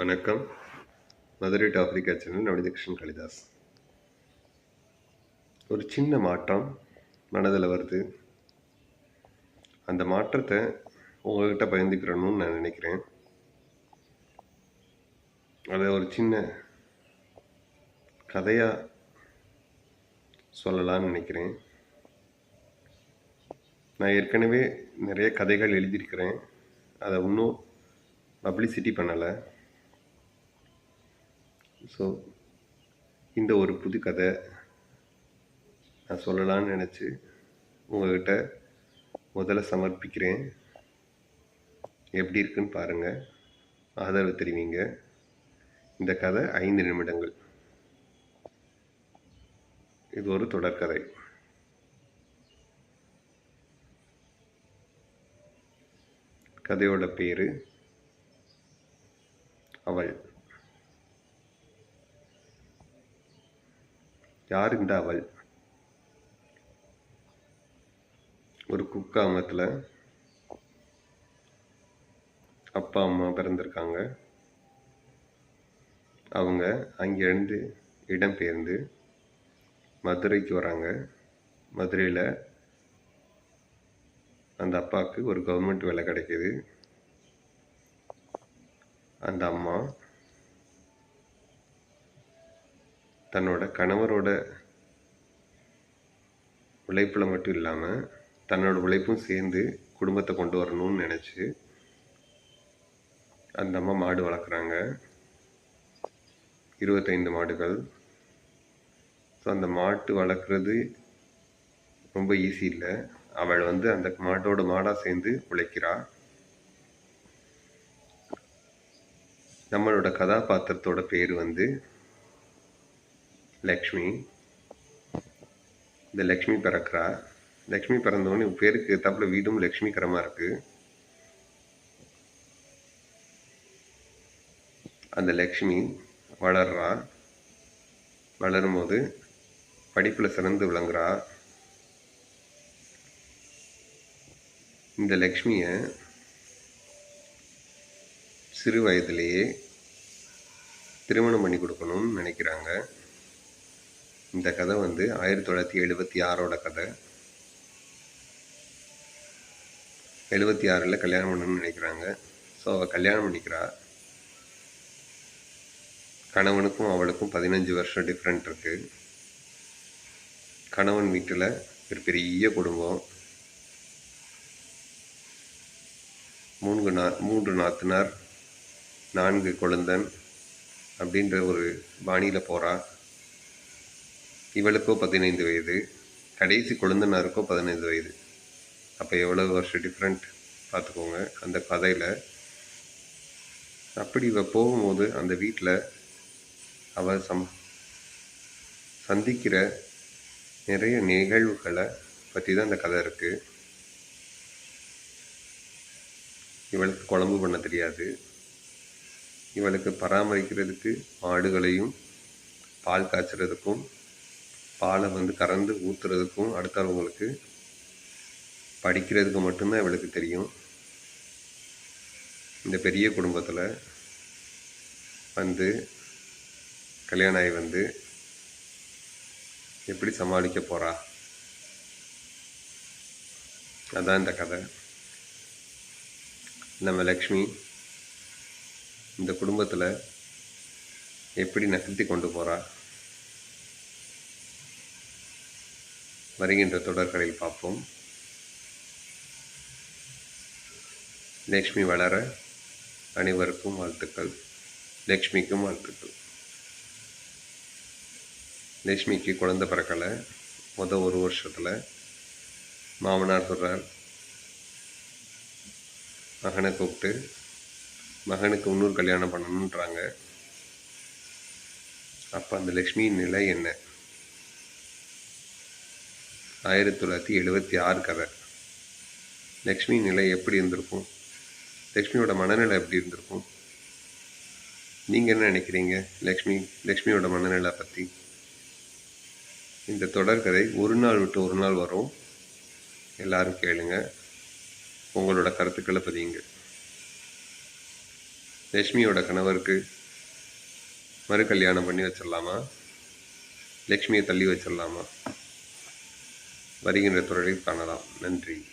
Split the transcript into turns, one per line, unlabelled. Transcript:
வணக்கம். Madurai to Africa channel Navaneethakrishnan Kalidas. ஒரு சின்ன மாற்றம் மனதில் வருது. அந்த மாற்றத்தை உங்கள்கிட்ட பகிர்ந்துக்கிறணும்னு நான் நினைக்கிறேன். அதை ஒரு சின்ன கதையாக சொல்லலாம்னு நினைக்கிறேன். நான் ஏற்கனவே நிறைய கதைகள் எழுதியிருக்கிறேன். அதை இன்னும் பப்ளிசிட்டி பண்ணலை. ஸோ இந்த ஒரு புது கதை நான் சொல்லலாம்னு நினச்சி உங்கள்கிட்ட முதல்ல சமர்ப்பிக்கிறேன். எப்படி இருக்குன்னு பாருங்கள், ஆதரவு தெரிவிங்க. இந்த கதை 5 நிமிடங்கள். இது ஒரு தொடர்கதை. கதையோட பேர் அவள். யார் இந்த அவள்? ஒரு குக்கிராமத்தில் அப்பா அம்மா பிறந்திருக்காங்க. அவங்க அங்கேருந்து இடம்பெயர்ந்து மதுரைக்கு வராங்க. மதுரையில் அந்த அப்பாவுக்கு ஒரு கவர்மெண்ட் வேலை கிடைக்கிது. அந்த அம்மா தன்னோட கணவரோட உழைப்பில் மட்டும் இல்லாமல் தன்னோட உழைப்பும் சேர்ந்து குடும்பத்தை கொண்டு வரணும்னு நினச்சி அந்த அம்மா மாடு வளர்க்குறாங்க. 25 மாடுகள். ஸோ அந்த மாட்டு வளர்க்குறது ரொம்ப ஈஸி இல்லை. அவள் அந்த மாட்டோட மாடாக சேர்ந்து உழைக்கிறா. நம்மளோட கதாபாத்திரத்தோட பேர் லக்ஷ்மி. இந்த லக்ஷ்மி பிறக்கிறா. லக்ஷ்மி பிறந்தவொடனே பேருக்கு ஏத்தாப்புல வீடும் லக்ஷ்மிகரமாக இருக்குது. அந்த லக்ஷ்மி வளர்றா. வளரும்போது படிப்பில் சிறந்து விளங்குறா. இந்த லக்ஷ்மியை சிறு வயதிலேயே திருமணம் பண்ணி கொடுக்கணும்னு நினைக்கிறாங்க. இந்த கதை 1976 கதை. 76 கல்யாணம் பண்ணணும்னு நினைக்கிறாங்க. ஸோ அவள் கல்யாணம் பண்ணிக்கிறா. கணவனுக்கும் அவளுக்கும் 15 வருஷம் டிஃப்ரெண்ட் இருக்குது. கணவன் வீட்டில் ஒரு பெரிய குடும்பம். 3 நாத்தனார், 4 கொழுந்தன் அப்படின்ற ஒரு பாணியில் போகிறா. இவளுக்கோ 15 வயது, கடைசி கொழுந்தனாருக்கோ 15 வயது. அப்போ எவ்வளோ வருஷம் டிஃப்ரெண்ட் பார்த்துக்கோங்க அந்த கதையில். அப்படி இவ போகும்போது அந்த வீட்டில் அவள் சந்திக்கிற நிறைய நிகழ்வுகளை பற்றி தான் அந்த கதை இருக்குது. இவளுக்கு குழம்பு பண்ண தெரியாது. இவளுக்கு பராமரிக்கிறதுக்கு மாடுகளையும் பால் காய்ச்சறதுக்கும் பாலை கறந்து ஊற்றுறதுக்கும் அடுத்தவங்களுக்கு படிக்கிறதுக்கு மட்டும்தான் இவளுக்கு தெரியும். இந்த பெரிய குடும்பத்தில் கல்யாணம் ஆகி எப்படி சமாளிக்க போகிறா, அதான் இந்த கதை. நம்ம லக்ஷ்மி இந்த குடும்பத்தில் எப்படி நகர்த்தி கொண்டு போகிறா வருகின்ற தொடர்களில் பார்ப்போம். லக்ஷ்மி வளர அனைவருக்கும் வாழ்த்துக்கள். லக்ஷ்மிக்கும் வாழ்த்துக்கள். லக்ஷ்மிக்கு குழந்தை பிறக்கலை. மொதல் 1 வருஷத்தில் மாமனார் சொல்கிறார், மகனை கூப்பிட்டு மகனுக்கு இன்னொரு கல்யாணம் பண்ணணுன்றாங்க. அப்போ அந்த லக்ஷ்மியின் நிலை என்ன? 1976 கதை. லக்ஷ்மி நிலை எப்படி இருந்திருக்கும்? லக்ஷ்மியோட மனநிலை எப்படி இருந்திருக்கும்? நீங்கள் என்ன நினைக்கிறீங்க லக்ஷ்மியோட மனநிலை பற்றி? இந்த தொடர்கதை ஒரு நாள் விட்டு ஒரு நாள் வரும். எல்லாரும் கேளுங்க. உங்களோட கருத்துக்களை பதியுங்க. லக்ஷ்மியோட கணவருக்கு மறு கல்யாணம் பண்ணி வச்சிடலாமா? லக்ஷ்மியை தள்ளி வச்சிடலாமா? வருகின்ற தொடரில் காணலாம். நன்றி.